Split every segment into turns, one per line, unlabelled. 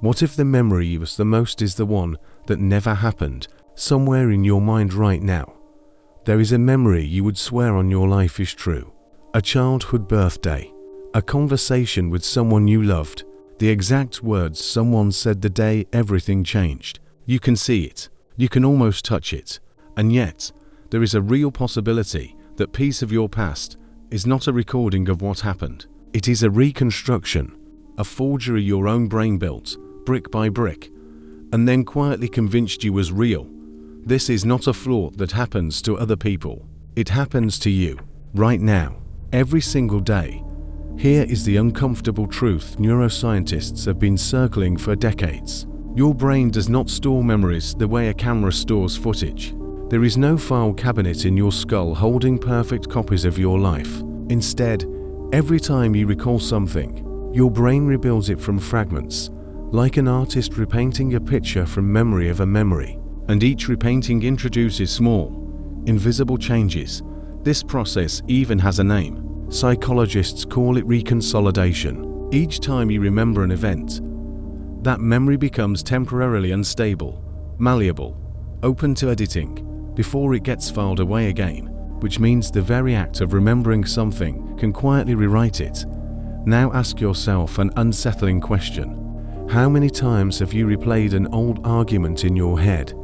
What if the memory you was the most is the one that never happened, somewhere in your mind right now? There is a memory you would swear on your life is true. A childhood birthday, a conversation with someone you loved, the exact words someone said the day everything changed. You can see it, you can almost touch it, and yet there is a real possibility that piece of your past is not a recording of what happened. It is a reconstruction, a forgery your own brain built, brick by brick, and then quietly convinced you was real. This is not a flaw that happens to other people. It happens to you, right now, every single day. Here is the uncomfortable truth neuroscientists have been circling for decades. Your brain does not store memories the way a camera stores footage. There is no file cabinet in your skull holding perfect copies of your life. Instead, every time you recall something, your brain rebuilds it from fragments, like an artist repainting a picture from memory of a memory. And each repainting introduces small, invisible changes. This process even has a name. Psychologists call it reconsolidation. Each time you remember an event, that memory becomes temporarily unstable, malleable, open to editing, before it gets filed away again, which means the very act of remembering something can quietly rewrite it. Now ask yourself an unsettling question. How many times have you replayed an old argument in your head,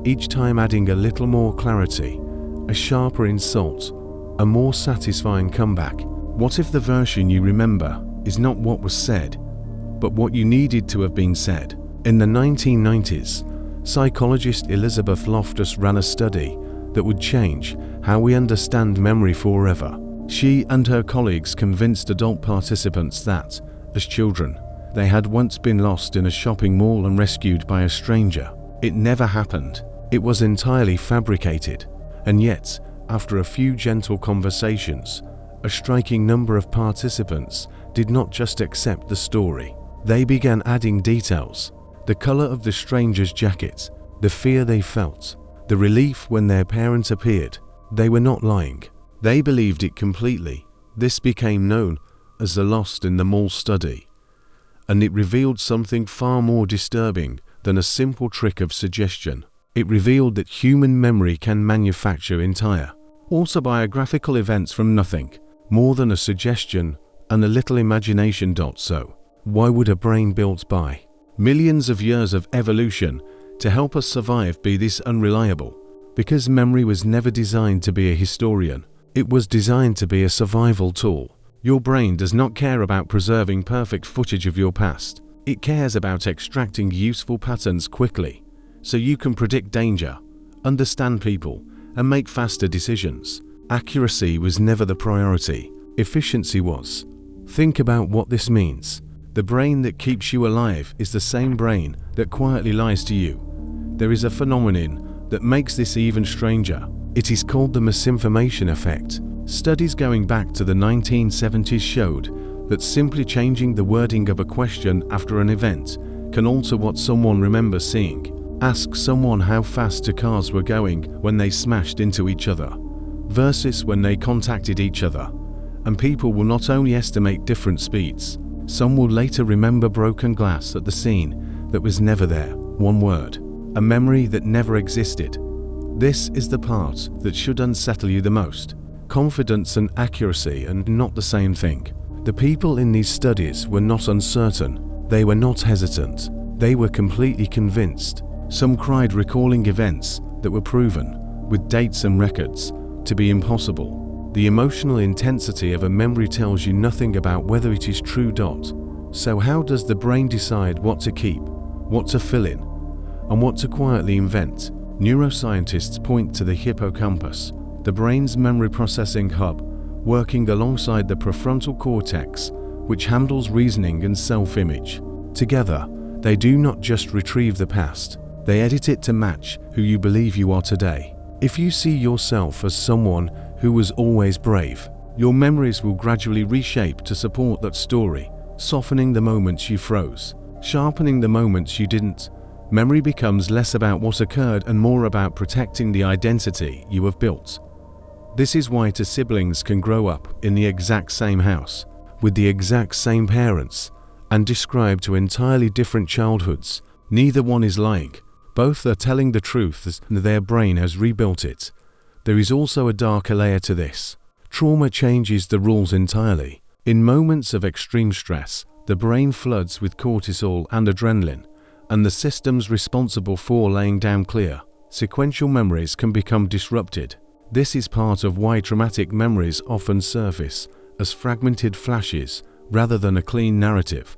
each time adding a little more clarity, a sharper insult, a more satisfying comeback? What if the version you remember is not what was said, but what you needed to have been said? In the 1990s, psychologist Elizabeth Loftus ran a study that would change how we understand memory forever. She and her colleagues convinced adult participants that, as children, they had once been lost in a shopping mall and rescued by a stranger. It never happened. It was entirely fabricated. And yet, after a few gentle conversations, a striking number of participants did not just accept the story. They began adding details: the color of the stranger's jacket, the fear they felt, the relief when their parent appeared. They were not lying. They believed it completely. This became known as the Lost in the Mall study. And it revealed something far more disturbing than a simple trick of suggestion. It revealed that human memory can manufacture entire, autobiographical events from nothing, more than a suggestion and a little imagination. So, why would a brain built by millions of years of evolution to help us survive be this unreliable? Because memory was never designed to be a historian. It was designed to be a survival tool. Your brain does not care about preserving perfect footage of your past. It cares about extracting useful patterns quickly, so you can predict danger, understand people, and make faster decisions. Accuracy was never the priority. Efficiency was. Think about what this means. The brain that keeps you alive is the same brain that quietly lies to you. There is a phenomenon that makes this even stranger. It is called the Misinformation Effect. Studies going back to the 1970s showed that simply changing the wording of a question after an event can alter what someone remembers seeing. Ask someone how fast two cars were going when they smashed into each other versus when they contacted each other, and people will not only estimate different speeds, some will later remember broken glass at the scene that was never there. One word, a memory that never existed. This is the part that should unsettle you the most. Confidence and accuracy are not the same thing. The people in these studies were not uncertain. They were not hesitant. They were completely convinced. Some cried recalling events that were proven, with dates and records, to be impossible. The emotional intensity of a memory tells you nothing about whether it is true. So how does the brain decide what to keep, what to fill in, and what to quietly invent? Neuroscientists point to the hippocampus, the brain's memory processing hub, working alongside the prefrontal cortex, which handles reasoning and self-image. Together, they do not just retrieve the past, they edit it to match who you believe you are today. If you see yourself as someone who was always brave, your memories will gradually reshape to support that story, softening the moments you froze, sharpening the moments you didn't. Memory becomes less about what occurred and more about protecting the identity you have built. This is why two siblings can grow up in the exact same house, with the exact same parents, and describe two entirely different childhoods. Neither one is lying. Both are telling the truth as their brain has rebuilt it. There is also a darker layer to this. Trauma changes the rules entirely. In moments of extreme stress, the brain floods with cortisol and adrenaline, and the systems responsible for laying down clear, sequential memories can become disrupted. This is part of why traumatic memories often surface as fragmented flashes rather than a clean narrative,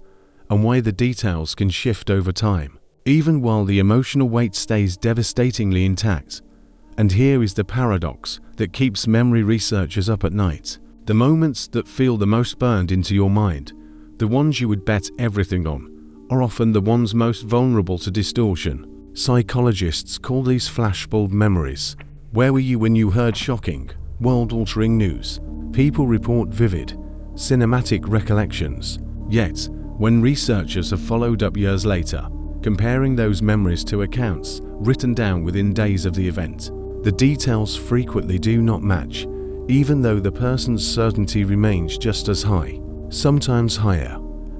and why the details can shift over time, even while the emotional weight stays devastatingly intact. And here is the paradox that keeps memory researchers up at night. The moments that feel the most burned into your mind, the ones you would bet everything on, are often the ones most vulnerable to distortion. Psychologists call these flashbulb memories. Where were you when you heard shocking, world-altering news? People report vivid, cinematic recollections. Yet, when researchers have followed up years later, comparing those memories to accounts written down within days of the event, the details frequently do not match, even though the person's certainty remains just as high, sometimes higher.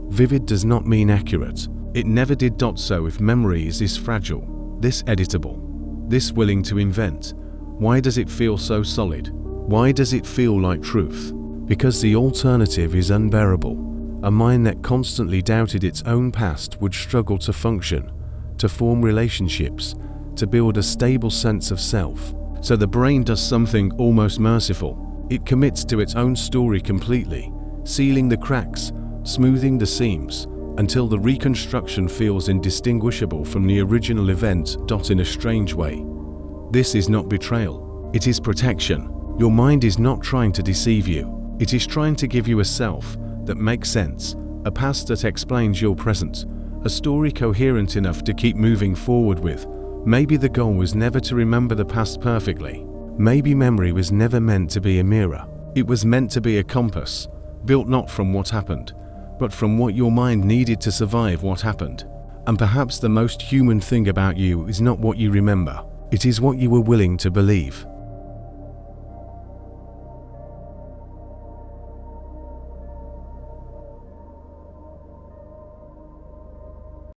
Vivid does not mean accurate. It never did. So if memory is this fragile, this editable, this willing to invent, why does it feel so solid? Why does it feel like truth? Because the alternative is unbearable. A mind that constantly doubted its own past would struggle to function, to form relationships, to build a stable sense of self. So the brain does something almost merciful. It commits to its own story completely, sealing the cracks, smoothing the seams, until the reconstruction feels indistinguishable from the original event. In a strange way, this is not betrayal, it is protection. Your mind is not trying to deceive you. It is trying to give you a self that makes sense, a past that explains your present, a story coherent enough to keep moving forward with. Maybe the goal was never to remember the past perfectly. Maybe memory was never meant to be a mirror. It was meant to be a compass, built not from what happened, but from what your mind needed to survive what happened. And perhaps the most human thing about you is not what you remember. It is what you were willing to believe.